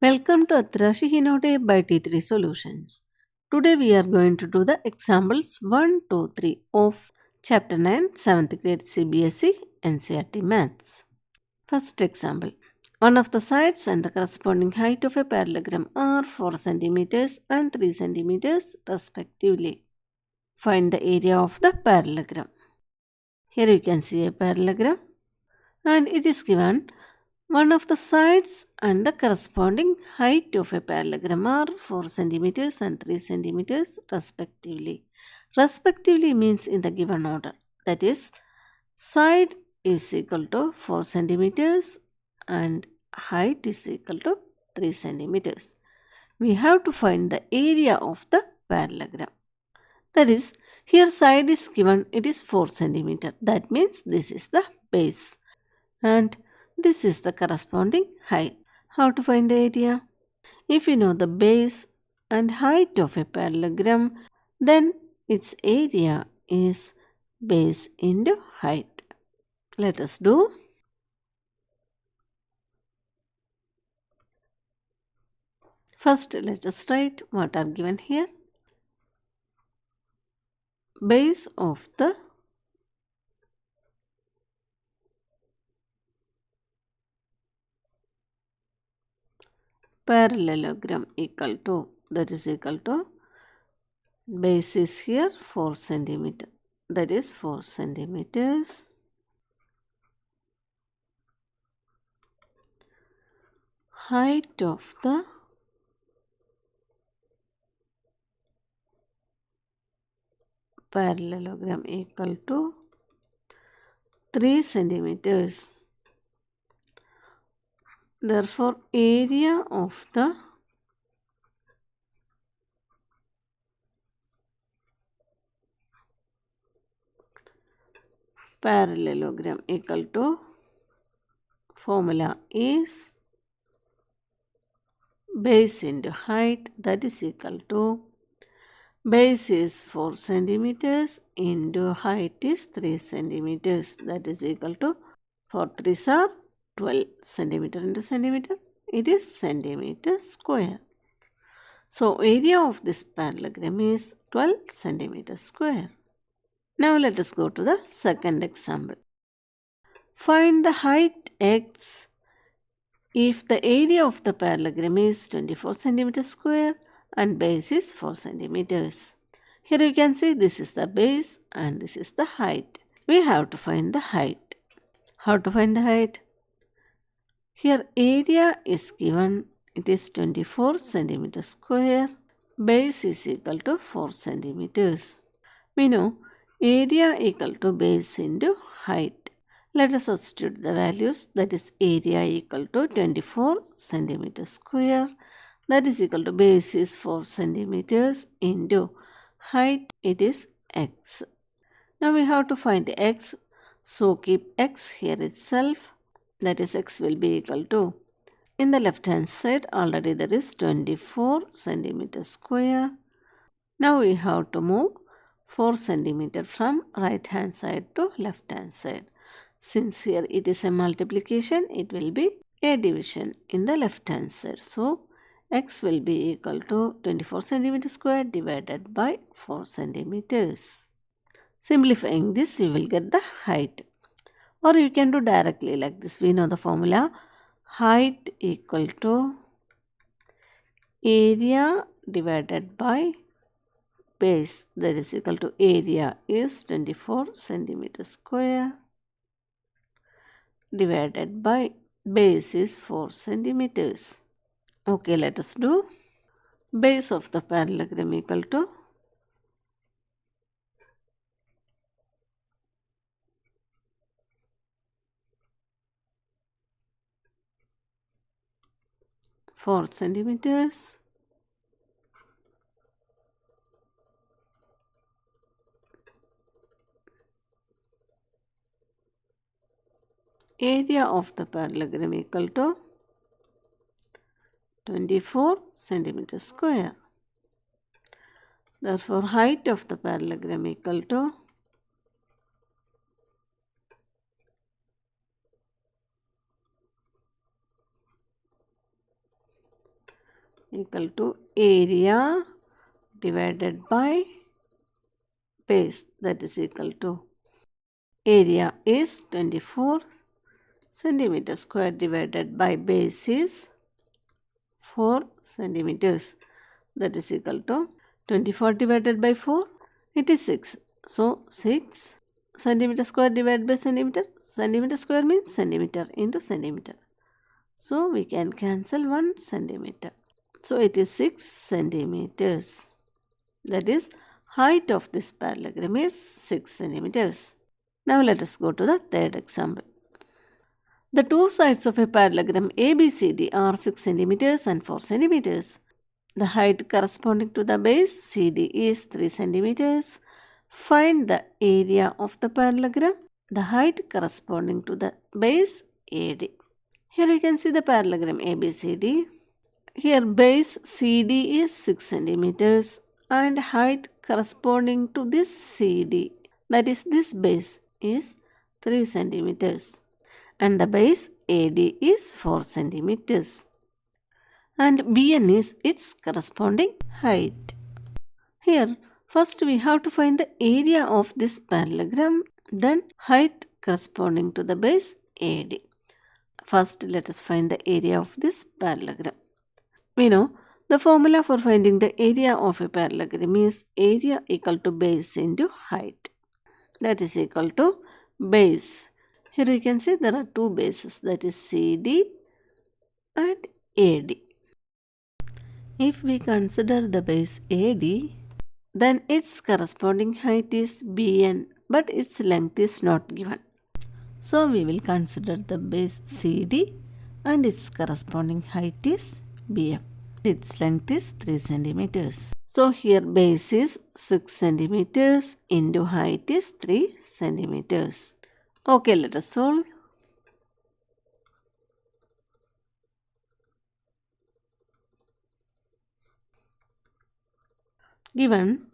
Welcome to Atarashi Hinode by T3 Solutions. Today we are going to do the examples 1, 2, 3 of Chapter 9, 7th grade CBSE NCERT Maths. First example. One of the sides and the corresponding height of a parallelogram are 4 cm and 3 cm respectively. Find the area of the parallelogram. Here you can see a parallelogram and it is given one of the sides and the corresponding height of a parallelogram are 4 cm and 3 cm respectively. Respectively means in the given order. That is, side is equal to 4 cm and height is equal to 3 cm. We have to find the area of the parallelogram. That is, here side is given, it is 4 cm. That means this is the base. And this is the corresponding height. How to find the area? If you know the base and height of a parallelogram, then its area is base into height. Let us do. First, let us write what are given here. Base of the parallelogram equal to, that is equal to, base is here 4 cm. That is 4 centimeters. Height of the parallelogram equal to 3 centimeters. Therefore, area of the parallelogram equal to, formula is base into height, that is equal to, base is 4 centimeters into height is 3 centimeters, that is equal to 4 3s are 12 centimeter into centimeter, it is centimeter square. So, area of this parallelogram is 12 centimeter square. Now, let us go to the second example. Find the height x if the area of the parallelogram is 24 centimeter square and base is 4 centimeters. Here you can see this is the base and this is the height. We have to find the height. How to find the height? Here area is given, it is 24 centimeter square. Base is equal to 4 centimeters. We know area equal to base into height. Let us substitute the values, that is area equal to 24 centimeters square, that is equal to base is 4 centimeters into height, it is x. Now we have to find x, so keep x here itself, that is x will be equal to, in the left hand side already there is 24 centimeters square. Now we have to move 4 centimeter from right hand side to left hand side. Since here it is a multiplication, it will be a division in the left hand side. So, x will be equal to 24 centimeter square divided by 4 centimeters. Simplifying this, you will get the height. Or you can do directly like this. We know the formula. Height equal to area divided by base, that is equal to area is 24 centimeter square divided by base is 4 centimeters. Okay, let us do. Base of the parallelogram equal to 4 centimeters area of the parallelogram equal to 24 centimeters square. Therefore, height of the parallelogram equal to equal to area divided by base, that is equal to area is 24 centimeter square divided by base is 4 centimeters, that is equal to 24 divided by 4, it is 6. So 6 centimeter square divided by centimeter. Centimeter square means centimeter into centimeter. So we can cancel 1 centimeter. So it is 6 centimeters. That is, height of this parallelogram is 6 centimeters. Now let us go to the third example. The two sides of a parallelogram ABCD are 6 centimeters and 4 centimeters. The height corresponding to the base CD is 3 centimeters. Find the area of the parallelogram, the height corresponding to the base AD. Here you can see the parallelogram ABCD. Here base CD is 6 centimeters and height corresponding to this CD, that is this base, is 3 centimeters and the base AD is 4 centimeters and BN is its corresponding height. Here first we have to find the area of this parallelogram, then height corresponding to the base AD. First let us find the area of this parallelogram. We know the formula for finding the area of a parallelogram is area equal to base into height, that is equal to base. Here you can see there are two bases, that is CD and AD. If we consider the base AD, then its corresponding height is BN, but its length is not given. So we will consider the base CD and its corresponding height is BM. Its length is 3 centimeters. So here base is 6 centimeters into height is 3 centimeters. Okay, let us solve. Given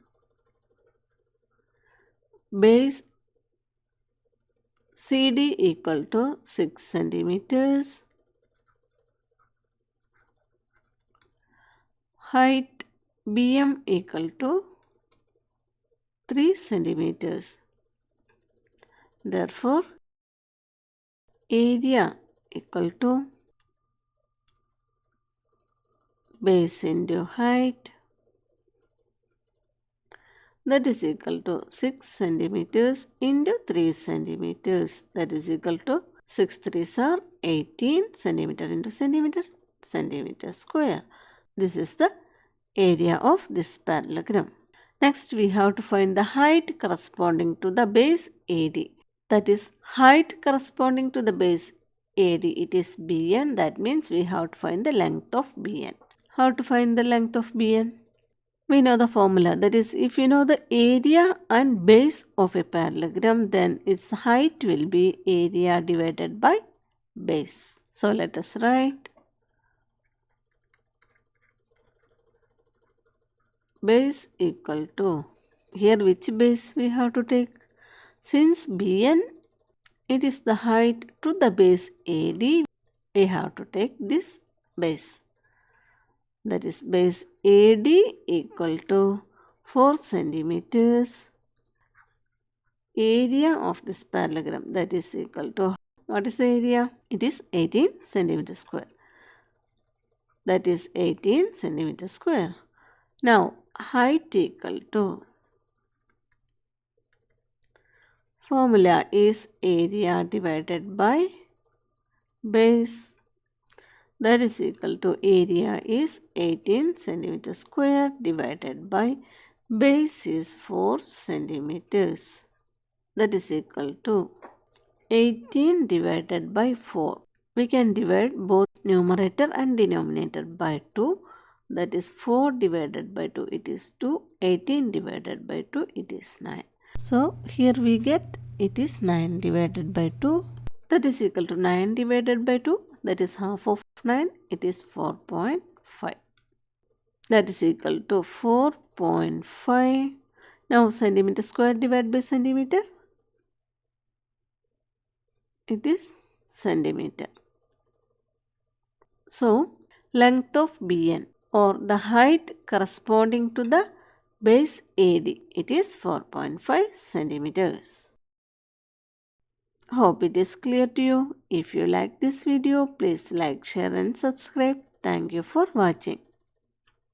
base CD equal to 6 centimeters, height BM equal to 3 centimeters. Therefore, area equal to base into height, that is equal to 6 centimeters into 3 centimeters, that is equal to 6 3s are 18 centimeter into centimeter, centimeter square. This is the area of this parallelogram. Next we have to find the height corresponding to the base AD. That is height corresponding to the base AD. It is BN. That means we have to find the length of BN. How to find the length of BN? We know the formula. That is, if you know the area and base of a parallelogram, then its height will be area divided by base. So let us write base equal to, here which base we have to take? Since BN, it is the height to the base AD, we have to take this base. That is base AD equal to 4 centimeters. Area of this parallelogram, that is equal to, what is the area? It is 18 centimeter square. That is 18 centimeter square. Now height equal to, formula is area divided by base, that is equal to area is 18 centimeter square divided by base is 4 centimeters, that is equal to 18 divided by 4. We can divide both numerator and denominator by 2, that is 4 divided by 2, it is 2, 18 divided by 2, it is 9. So here we get it is 9 divided by 2, that is equal to 9 divided by 2, that is half of 9, it is 4.5. That is equal to 4.5. Now centimeter square divided by centimeter, it is centimeter. So length of BN, or the height corresponding to the base AD. It is 4.5 centimeters. Hope it is clear to you. If you like this video, please like, share and subscribe. Thank you for watching.